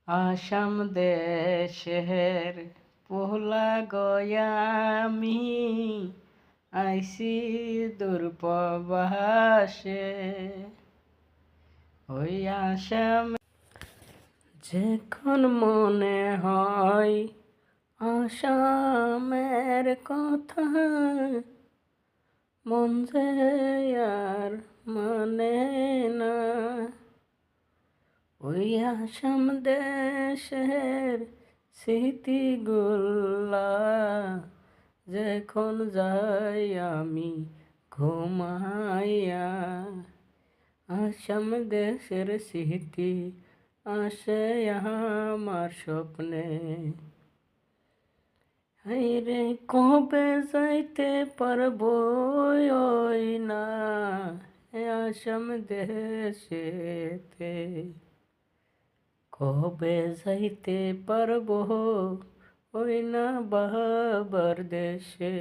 আসাম দেশের পোলা গয়ামি আইসি দূরপ্রবাসে। ওই আসাম যখন মনে হয় আসামের কথা, মন যে আর মানে না। ওই আসাম দেশের স্মৃতিগুলা যখন যাই আমি ঘুমাইয়া, আসাম দেশের স্মৃতি আসে আমার স্বপ্নে। হায়রে কবে যাইতে পারবো ওই না আসাম দেশেতে, কবে যাইতে পারবো ওই না বাবার দেশে।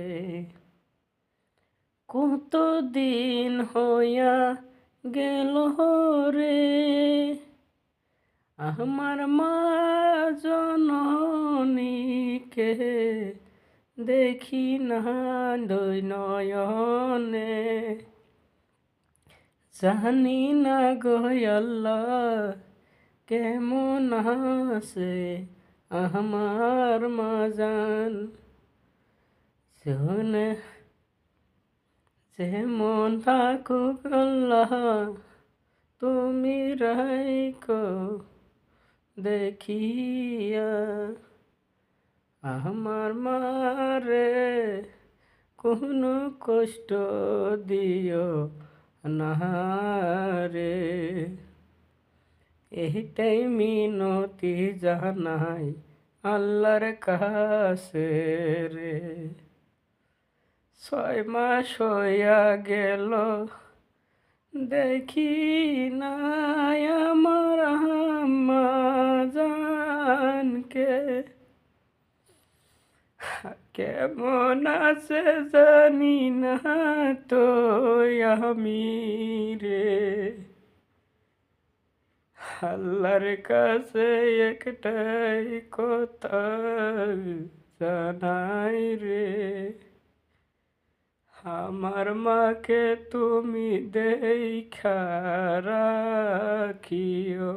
কতদিন হইয়া গেল রে আমার মা জননীকে দেখি না দুই নয়নে। জানি না গো আল্লাহ কেমন আছে আমার মা জান। যেমন থাকুক আল্লাহ তুমি রাইখো দেখিয়া, আমার মারে কোনো কষ্ট দিও না রে। এইটাই মিনতি জানাই আল্লাহর কাছে রে। 6 মাস হইয়া গেল দেখি নাই আমার আম্মা জানকে, কেমন আছে জানি না তো আমি রে। আল্লাহর কাছে একটাই কথা জানাই রে, আমার মাকে তুমি দেখা রাখিও।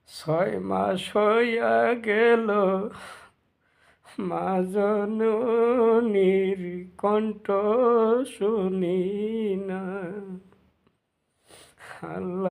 6 মাস হইয়া গেল মা জননীর কণ্ঠ শুনি না। আল্লাহ